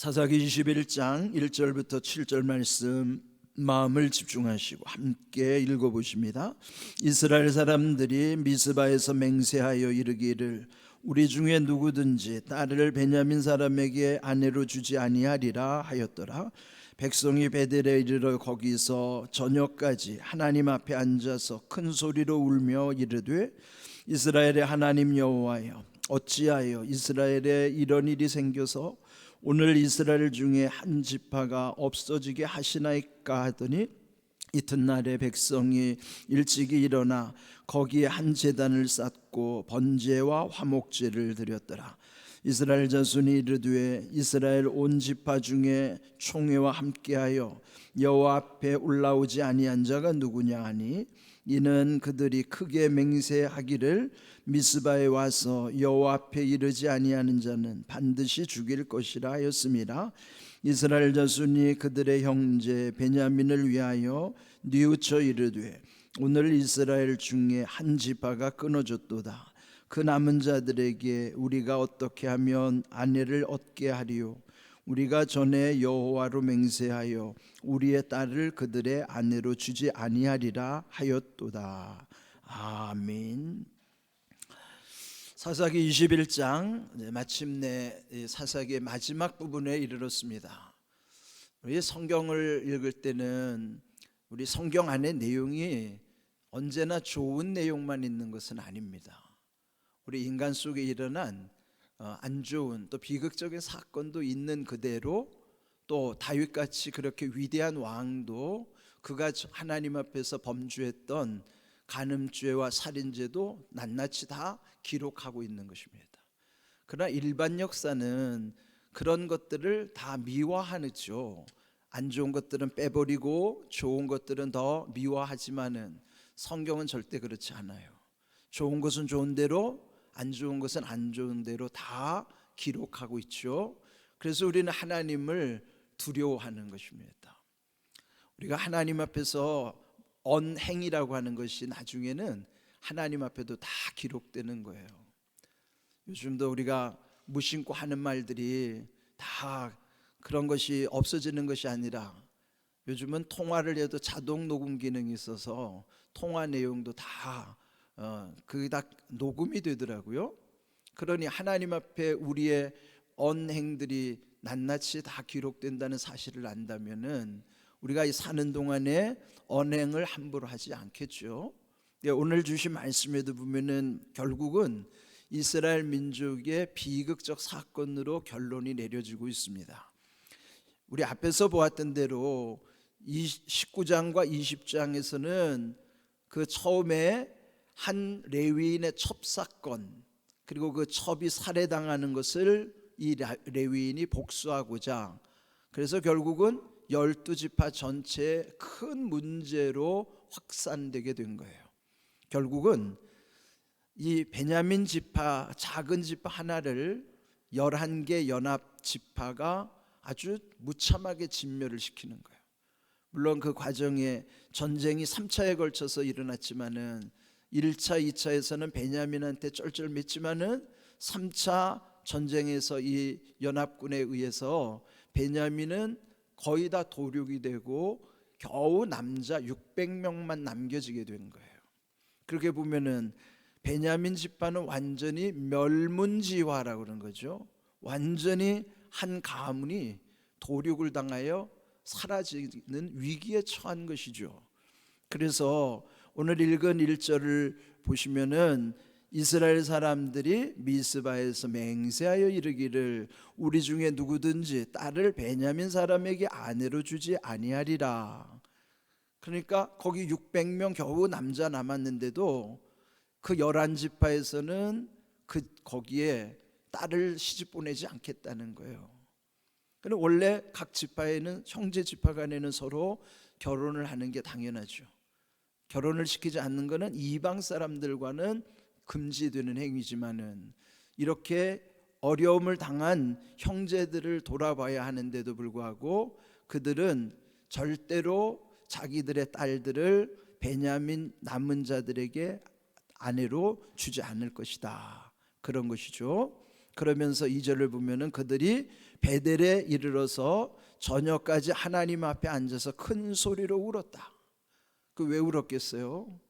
사사기 21장 1절부터 7절 말씀 마음을 집중하시고 함께 읽어보십니다. 이스라엘 사람들이 미스바에서 맹세하여 이르기를 우리 중에 누구든지 딸을 베냐민 사람에게 아내로 주지 아니하리라 하였더라. 백성이 베델에 이르러 거기서 저녁까지 하나님 앞에 앉아서 큰 소리로 울며 이르되 이스라엘의 하나님 여호와여, 어찌하여 이스라엘에 이런 일이 생겨서 오늘 이스라엘 중에 한 지파가 없어지게 하시나이까 하더니 이튿날에 백성이 일찍이 일어나 거기에 한 제단을 쌓고 번제와 화목제를 드렸더라. 이스라엘 자손이 이르되 이스라엘 온 지파 중에 총회와 함께하여 여호와 앞에 올라오지 아니한 자가 누구냐 하니 이는 그들이 크게 맹세하기를 미스바에 와서 여호와 앞에 이르지 아니하는 자는 반드시 죽일 것이라 하였습니다. 이스라엘 자손이 그들의 형제 베냐민을 위하여 뉘우쳐 이르되 오늘 이스라엘 중에 한 지파가 끊어졌도다. 그 남은 자들에게 우리가 어떻게 하면 아내를 얻게 하리요? 우리가 전에 여호와로 맹세하여 우리의 딸을 그들의 아내로 주지 아니하리라 하였도다. 아멘. 사사기 21장 마침내 사사기의 마지막 부분에 이르렀습니다. 우리 성경을 읽을 때는 우리 성경 안에 내용이 언제나 좋은 내용만 있는 것은 아닙니다. 우리 인간 속에 일어난 안 좋은 또 비극적인 사건도 있는 그대로 또 다윗같이 그렇게 위대한 왕도 그가 하나님 앞에서 범죄했던 간음죄와 살인죄도 낱낱이 다 기록하고 있는 것입니다. 그러나 일반 역사는 그런 것들을 다 미화하죠. 안 좋은 것들은 빼버리고 좋은 것들은 더 미화하지만은 성경은 절대 그렇지 않아요. 좋은 것은 좋은 대로, 안 좋은 것은 안 좋은 대로 다 기록하고 있죠. 그래서 우리는 하나님을 두려워하는 것입니다. 우리가 하나님 앞에서 언행이라고 하는 것이 나중에는 하나님 앞에도 다 기록되는 거예요. 요즘도 우리가 무심코 하는 말들이 다 그런 것이 없어지는 것이 아니라 요즘은 통화를 해도 자동 녹음 기능이 있어서 통화 내용도 다 그게 다 녹음이 되더라고요. 그러니 하나님 앞에 우리의 언행들이 낱낱이 다 기록된다는 사실을 안다면은 우리가 사는 동안에 언행을 함부로 하지 않겠죠. 오늘 주신 말씀에도 보면은 결국은 이스라엘 민족의 비극적 사건으로 결론이 내려지고 있습니다. 우리 앞에서 보았던 대로 19장과 20장에서는 그 처음에 한 레위인의 첩사건 그리고 그 첩이 살해당하는 것을 이 레위인이 복수하고자 그래서 결국은 12지파 전체의 큰 문제로 확산되게 된 거예요. 결국은 이 베냐민 지파 작은 지파 하나를 11개 연합 지파가 아주 무참하게 진멸을 시키는 거예요. 물론 그 과정에 전쟁이 3차에 걸쳐서 일어났지만은 1차, 2차에서는 베냐민한테 쩔쩔맸지만은 3차 전쟁에서 이 연합군에 의해서 베냐민은 거의 다 도륙이 되고 겨우 남자 600명만 남겨지게 된 거예요. 그렇게 보면은 베냐민 지파는 완전히 멸문지화라고 그러는 거죠. 완전히 한 가문이 도륙을 당하여 사라지는 위기에 처한 것이죠. 그래서 오늘 읽은 1절을 보시면은 이스라엘 사람들이 미스바에서 맹세하여 이르기를 우리 중에 누구든지 딸을 베냐민 사람에게 아내로 주지 아니하리라. 그러니까 거기 600명 겨우 남자 남았는데도 그 11지파에서는 거기에 딸을 시집 보내지 않겠다는 거예요. 그런데 원래 각 지파에는 형제 지파 간에는 서로 결혼을 하는 게 당연하죠. 결혼을 시키지 않는 것은 이방 사람들과는 금지되는 행위지만은 이렇게 어려움을 당한 형제들을 돌아봐야 하는데도 불구하고 그들은 절대로 자기들의 딸들을 베냐민 남은 자들에게 아내로 주지 않을 것이다. 그런 것이죠. 그러면서 2절을 보면은 그들이 베델에 이르러서 저녁까지 하나님 앞에 앉아서 큰 소리로 울었다. 그 왜 울었겠어요?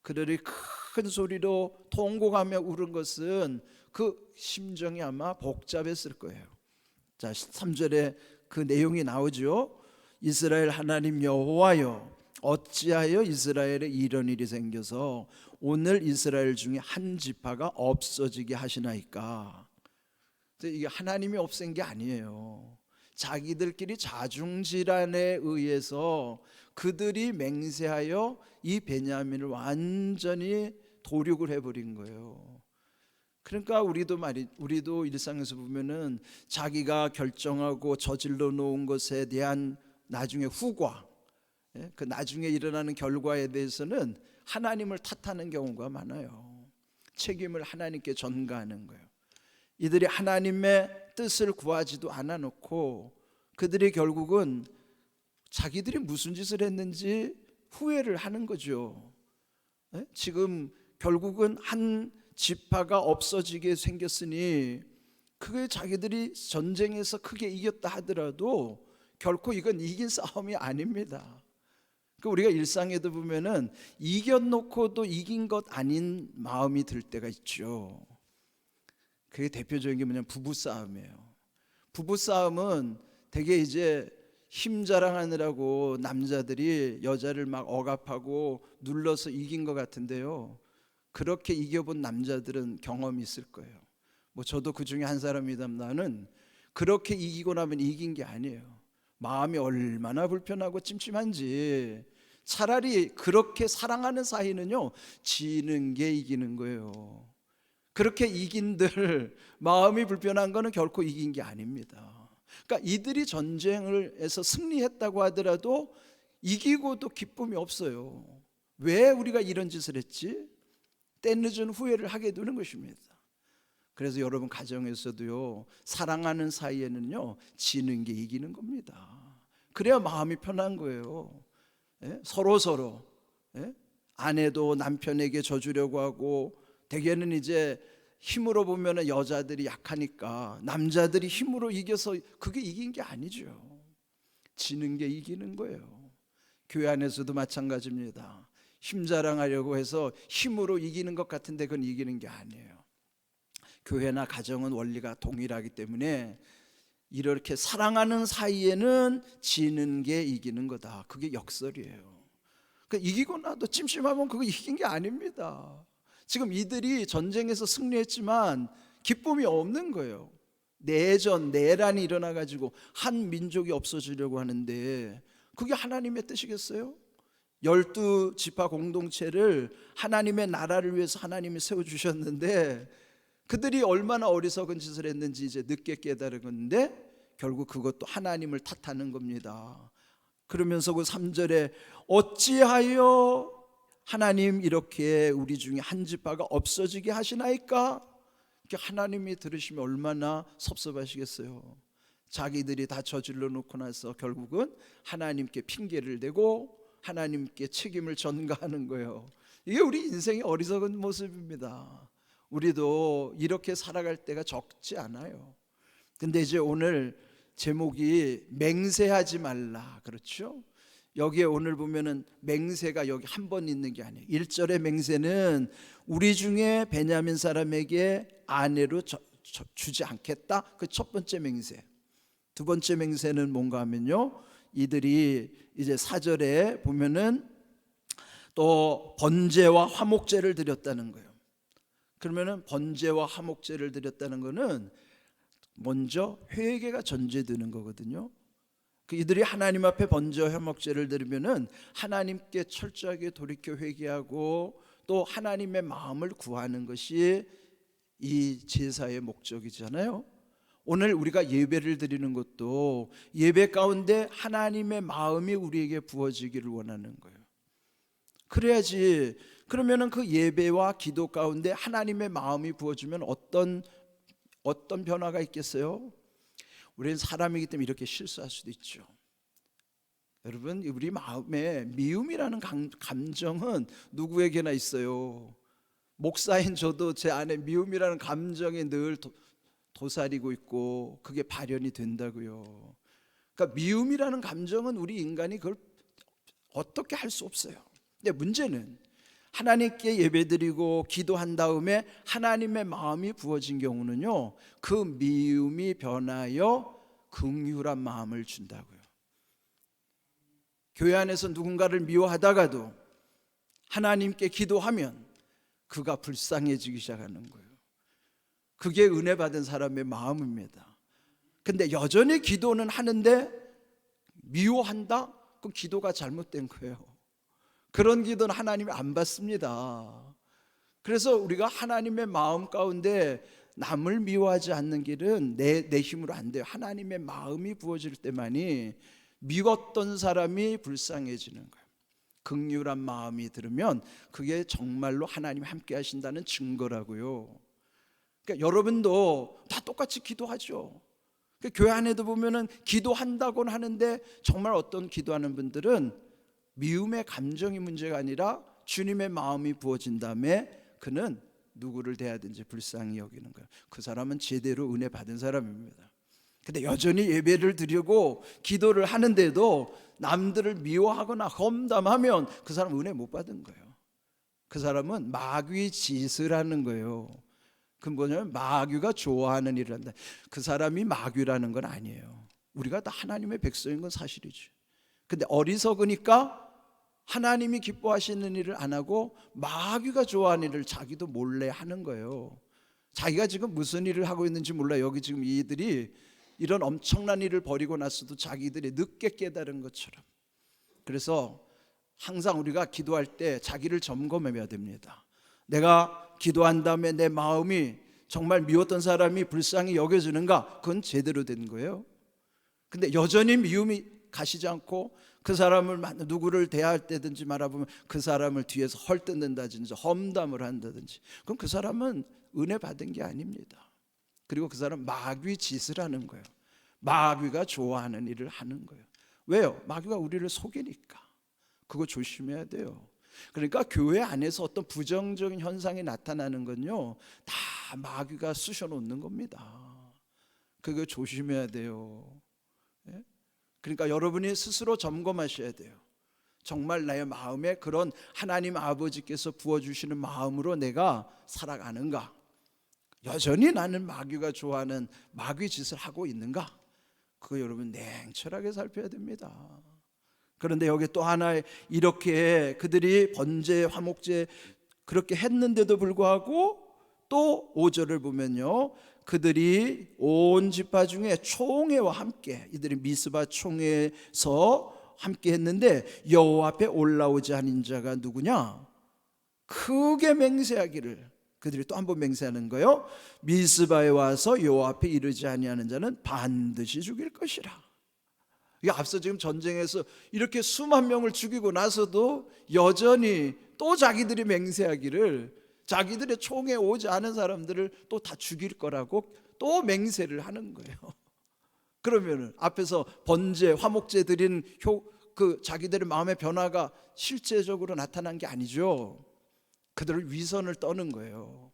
그들이 큰 소리로 통곡하며 울은 것은 그 심정이 아마 복잡했을 거예요. 자, 3절에 그 내용이 나오죠. 이스라엘 하나님 여호와여, 어찌하여 이스라엘에 이런 일이 생겨서 오늘 이스라엘 중에 한 지파가 없어지게 하시나이까. 이게 하나님이 없앤 게 아니에요. 자기들끼리 자중질환에 의해서 그들이 맹세하여 이 베냐민을 완전히 도륙을 해버린 거예요. 그러니까 우리도 일상에서 보면은 자기가 결정하고 저질러 놓은 것에 대한 나중에 후과, 그 나중에 일어나는 결과에 대해서는 하나님을 탓하는 경우가 많아요. 책임을 하나님께 전가하는 거예요. 이들이 하나님의 뜻을 구하지도 않아 놓고 그들이 결국은 자기들이 무슨 짓을 했는지 후회를 하는 거죠. 지금 결국은 한 지파가 없어지게 생겼으니 그게 자기들이 전쟁에서 크게 이겼다 하더라도 결코 이건 이긴 싸움이 아닙니다. 우리가 일상에도 보면은 이겨놓고도 이긴 것 아닌 마음이 들 때가 있죠. 그게 대표적인 게 뭐냐면 부부싸움이에요. 부부싸움은 되게 이제 힘 자랑하느라고 남자들이 여자를 막 억압하고 눌러서 이긴 것 같은데요, 그렇게 이겨본 남자들은 경험이 있을 거예요. 저도 그 중에 한 사람이다만은 그렇게 이기고 나면 이긴 게 아니에요. 마음이 얼마나 불편하고 찜찜한지. 차라리 그렇게 사랑하는 사이는요, 지는 게 이기는 거예요. 그렇게 이긴들 마음이 불편한 거는 결코 이긴 게 아닙니다. 그러니까 이들이 전쟁을 해서 승리했다고 하더라도 이기고도 기쁨이 없어요. 왜 우리가 이런 짓을 했지? 때늦은 후회를 하게 되는 것입니다. 그래서 여러분 가정에서도요, 사랑하는 사이에는요, 지는 게 이기는 겁니다. 그래야 마음이 편한 거예요. 서로 아내도 남편에게 져주려고 하고, 대개는 이제 힘으로 보면 여자들이 약하니까 남자들이 힘으로 이겨서 그게 이긴 게 아니죠. 지는 게 이기는 거예요. 교회 안에서도 마찬가지입니다. 힘 자랑하려고 해서 힘으로 이기는 것 같은데 그건 이기는 게 아니에요. 교회나 가정은 원리가 동일하기 때문에 이렇게 사랑하는 사이에는 지는 게 이기는 거다. 그게 역설이에요. 그러니까 이기고 나도 찜찜하면 그거 이긴 게 아닙니다. 지금 이들이 전쟁에서 승리했지만 기쁨이 없는 거예요. 내란이 일어나가지고 한 민족이 없어지려고 하는데 그게 하나님의 뜻이겠어요? 12지파 공동체를 하나님의 나라를 위해서 하나님이 세워주셨는데 그들이 얼마나 어리석은 짓을 했는지 이제 늦게 깨달은 건데 결국 그것도 하나님을 탓하는 겁니다. 그러면서 그 3절에 어찌하여 하나님 이렇게 우리 중에 한 지파가 없어지게 하시나이까? 하나님이 들으시면 얼마나 섭섭하시겠어요. 자기들이 다 저질러 놓고 나서 결국은 하나님께 핑계를 대고 하나님께 책임을 전가하는 거예요. 이게 우리 인생의 어리석은 모습입니다. 우리도 이렇게 살아갈 때가 적지 않아요. 근데 이제 오늘 제목이 맹세하지 말라, 그렇죠? 여기에 오늘 보면은 맹세가 여기 한 번 있는 게 아니에요. 1절의 맹세는 우리 중에 베냐민 사람에게 아내로 주지 않겠다. 그 첫 번째 맹세. 두 번째 맹세는 뭔가 하면요, 이들이 이제 4절에 보면은 또 번제와 화목제를 드렸다는 거예요. 그러면은 번제와 화목제를 드렸다는 거는 먼저 회개가 전제되는 거거든요. 이들이 하나님 앞에 번제와 화목제를 드리면은 하나님께 철저하게 돌이켜 회개하고 또 하나님의 마음을 구하는 것이 이 제사의 목적이잖아요. 오늘 우리가 예배를 드리는 것도 예배 가운데 하나님의 마음이 우리에게 부어지기를 원하는 거예요. 그래야지. 그러면은 그 예배와 기도 가운데 하나님의 마음이 부어지면 어떤 변화가 있겠어요? 우리는 사람이기 때문에 이렇게 실수할 수도 있죠. 여러분, 우리 마음에 미움이라는 감정은 누구에게나 있어요. 목사인 저도 제 안에 미움이라는 감정이 늘 도사리고 있고 그게 발현이 된다고요. 그러니까 미움이라는 감정은 우리 인간이 그걸 어떻게 할 수 없어요. 근데 문제는 하나님께 예배드리고 기도한 다음에 하나님의 마음이 부어진 경우는요, 그 미움이 변하여 긍휼한 마음을 준다고요. 교회 안에서 누군가를 미워하다가도 하나님께 기도하면 그가 불쌍해지기 시작하는 거예요. 그게 은혜 받은 사람의 마음입니다. 근데 여전히 기도는 하는데 미워한다? 그 기도가 잘못된 거예요. 그런 기도는 하나님이 안 받습니다. 그래서 우리가 하나님의 마음 가운데 남을 미워하지 않는 길은 내 힘으로 안 돼요. 하나님의 마음이 부어질 때만이 미웠던 사람이 불쌍해지는 거예요. 긍휼한 마음이 들으면 그게 정말로 하나님이 함께 하신다는 증거라고요. 그러니까 여러분도 다 똑같이 기도하죠. 그러니까 교회 안에도 보면은 기도한다고는 하는데 정말 어떤 기도하는 분들은 미움의 감정이 문제가 아니라 주님의 마음이 부어진 다음에 그는 누구를 대하든지 불쌍히 여기는 거예요. 그 사람은 제대로 은혜 받은 사람입니다. 근데 여전히 예배를 드리고 기도를 하는데도 남들을 미워하거나 험담하면 그 사람은 은혜 못 받은 거예요. 그 사람은 마귀 짓을 하는 거예요. 그 뭐냐면 마귀가 좋아하는 일을 한다. 그 사람이 마귀라는 건 아니에요. 우리가 다 하나님의 백성인 건 사실이죠. 근데 어리석으니까 하나님이 기뻐하시는 일을 안 하고 마귀가 좋아하는 일을 자기도 몰래 하는 거예요. 자기가 지금 무슨 일을 하고 있는지 몰라. 여기 지금 이들이 이런 엄청난 일을 벌이고 나서도 자기들이 늦게 깨달은 것처럼. 그래서 항상 우리가 기도할 때 자기를 점검해야 됩니다. 내가 기도한 다음에 내 마음이 정말 미웠던 사람이 불쌍히 여겨지는가? 그건 제대로 된 거예요. 근데 여전히 미움이 가시지 않고 그 사람을 누구를 대할 때든지 말아보면 그 사람을 뒤에서 헐뜯는다든지 험담을 한다든지, 그럼 그 사람은 은혜 받은 게 아닙니다. 그리고 그 사람 마귀 짓을 하는 거예요. 마귀가 좋아하는 일을 하는 거예요. 왜요? 마귀가 우리를 속이니까. 그거 조심해야 돼요. 그러니까 교회 안에서 어떤 부정적인 현상이 나타나는 건요, 다 마귀가 쑤셔놓는 겁니다. 그거 조심해야 돼요. 예? 그러니까 여러분이 스스로 점검하셔야 돼요. 정말 나의 마음에 그런 하나님 아버지께서 부어주시는 마음으로 내가 살아가는가? 여전히 나는 마귀가 좋아하는 마귀 짓을 하고 있는가? 그거 여러분 냉철하게 살펴야 됩니다. 그런데 여기 또 하나, 이렇게 그들이 번제 화목제 그렇게 했는데도 불구하고 또 5절을 보면요, 그들이 온 지파 중에 총회와 함께, 이들이 미스바 총회에서 함께 했는데 여호와 앞에 올라오지 않은 자가 누구냐? 크게 맹세하기를, 그들이 또 한 번 맹세하는 거예요. 미스바에 와서 여호와 앞에 이르지 아니하는 자는 반드시 죽일 것이라. 이게 앞서 지금 전쟁에서 이렇게 수만 명을 죽이고 나서도 여전히 또 자기들이 맹세하기를, 자기들의 총에 오지 않은 사람들을 또 다 죽일 거라고 또 맹세를 하는 거예요. 그러면 앞에서 번제 화목제 드린 그 자기들의 마음의 변화가 실제적으로 나타난 게 아니죠. 그들을 위선을 떠는 거예요.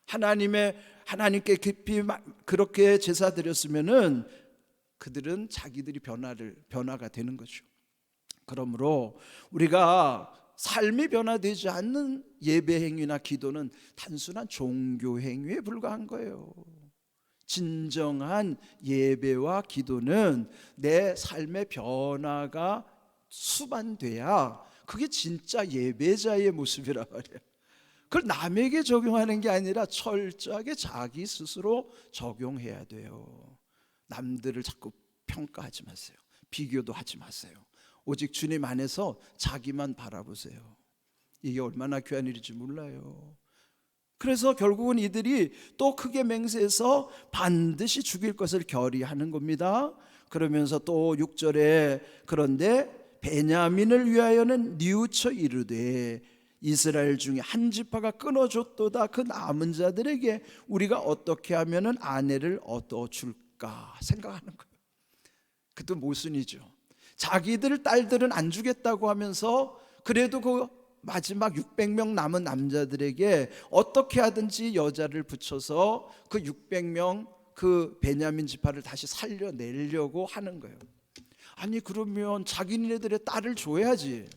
하나님께 깊이 그렇게 제사 드렸으면은 그들은 자기들이 변화가 되는 거죠. 그러므로 우리가 삶이 변화되지 않는 예배 행위나 기도는 단순한 종교 행위에 불과한 거예요. 진정한 예배와 기도는 내 삶의 변화가 수반돼야 그게 진짜 예배자의 모습이란 말이에요. 그걸 남에게 적용하는 게 아니라 철저하게 자기 스스로 적용해야 돼요. 남들을 자꾸 평가하지 마세요. 비교도 하지 마세요. 오직 주님 안에서 자기만 바라보세요. 이게 얼마나 귀한 일인지 몰라요. 그래서 결국은 이들이 또 크게 맹세해서 반드시 죽일 것을 결의하는 겁니다. 그러면서 또 6절에 그런데 베냐민을 위하여는 뉘우쳐 이르되 이스라엘 중에 한 지파가 끊어줬도다. 그 남은 자들에게 우리가 어떻게 하면은 아내를 얻어줄까 생각하는 거예요. 그것도 모순이죠. 자기들 딸들은 안 주겠다고 하면서 그래도 그 마지막 600명 남은 남자들에게 어떻게 하든지 여자를 붙여서 그 600명 그 베냐민 지파를 다시 살려내려고 하는 거예요. 아니 그러면 자기네들의 딸을 줘야지.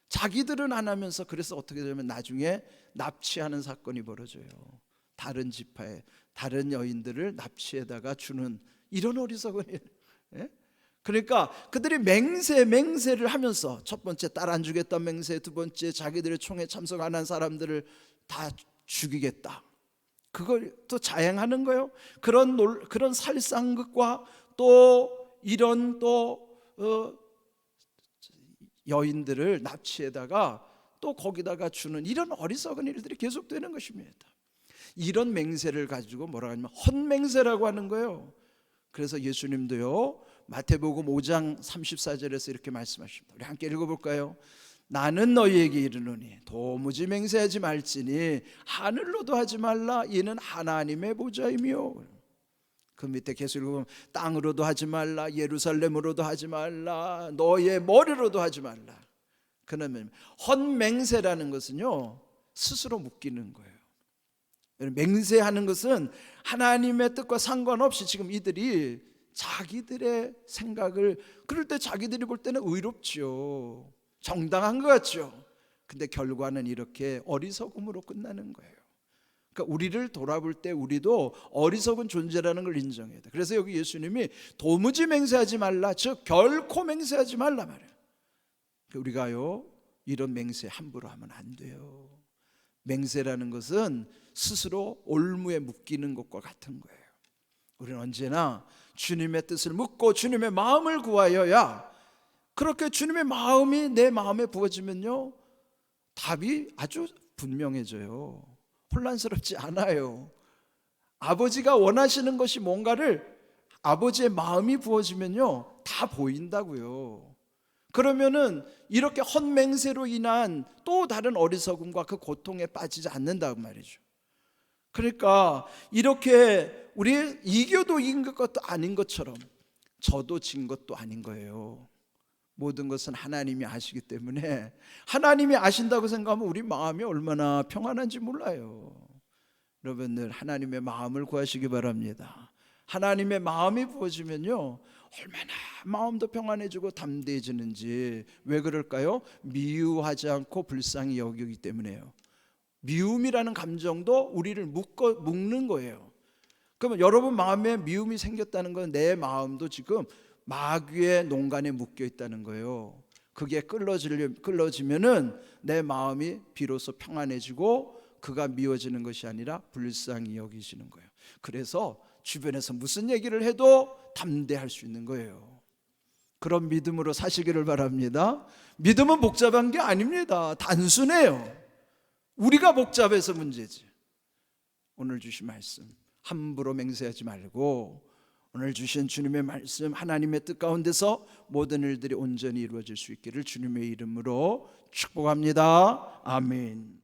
자기들은 안 하면서, 그래서 어떻게 되면 나중에 납치하는 사건이 벌어져요. 다른 지파에 다른 여인들을 납치해다가 주는 이런 어리석은 일. 예? 그러니까 그들이 맹세를 하면서 첫 번째 딸 안 주겠다 맹세, 두 번째 자기들의 총회 참석 안 한 사람들을 다 죽이겠다. 그걸 또 자행하는 거예요. 그런 살상극과 또 이런 여인들을 납치해다가 또 거기다가 주는 이런 어리석은 일들이 계속되는 것입니다. 이런 맹세를 가지고 뭐라고 하냐면 헛맹세라고 하는 거예요. 그래서 예수님도요 마태복음 5장 34절에서 이렇게 말씀하십니다. 우리 함께 읽어볼까요? 나는 너희에게 이르노니 도무지 맹세하지 말지니 하늘로도 하지 말라. 이는 하나님의 보좌이며. 그 밑에 계속 읽으면 땅으로도 하지 말라, 예루살렘으로도 하지 말라, 너의 머리로도 하지 말라. 그러면 헛맹세라는 것은요 스스로 묶이는 거예요. 맹세하는 것은 하나님의 뜻과 상관없이 지금 이들이 자기들의 생각을, 그럴 때 자기들이 볼 때는 의롭지요, 정당한 것 같죠. 근데 결과는 이렇게 어리석음으로 끝나는 거예요. 그러니까 우리를 돌아볼 때 우리도 어리석은 존재라는 걸 인정해야 돼. 그래서 여기 예수님이 도무지 맹세하지 말라, 즉 결코 맹세하지 말라 말이에요. 우리가요 이런 맹세 함부로 하면 안 돼요. 맹세라는 것은 스스로 올무에 묶이는 것과 같은 거예요. 우리는 언제나 주님의 뜻을 묻고 주님의 마음을 구하여야, 그렇게 주님의 마음이 내 마음에 부어지면요 답이 아주 분명해져요. 혼란스럽지 않아요. 아버지가 원하시는 것이 뭔가를 아버지의 마음이 부어지면요 다 보인다고요. 그러면은 이렇게 헛맹세로 인한 또 다른 어리석음과 그 고통에 빠지지 않는다고 말이죠. 그러니까 이렇게 우리 이겨도 이긴 것도 아닌 것처럼 저도 진 것도 아닌 거예요. 모든 것은 하나님이 아시기 때문에, 하나님이 아신다고 생각하면 우리 마음이 얼마나 평안한지 몰라요. 여러분들 하나님의 마음을 구하시기 바랍니다. 하나님의 마음이 부어지면요 얼마나 마음도 평안해지고 담대해지는지. 왜 그럴까요? 미워하지 않고 불쌍히 여기기 때문에요. 미움이라는 감정도 우리를 묶는 거예요. 그러면 여러분 마음에 미움이 생겼다는 건 내 마음도 지금 마귀의 농간에 묶여 있다는 거예요. 그게 끌어지면은 내 마음이 비로소 평안해지고 그가 미워지는 것이 아니라 불쌍히 여기시는 거예요. 그래서 주변에서 무슨 얘기를 해도 담대할 수 있는 거예요. 그런 믿음으로 사시기를 바랍니다. 믿음은 복잡한 게 아닙니다. 단순해요. 우리가 복잡해서 문제지. 오늘 주신 말씀 함부로 맹세하지 말고, 오늘 주신 주님의 말씀 하나님의 뜻 가운데서 모든 일들이 온전히 이루어질 수 있기를 주님의 이름으로 축복합니다. 아멘.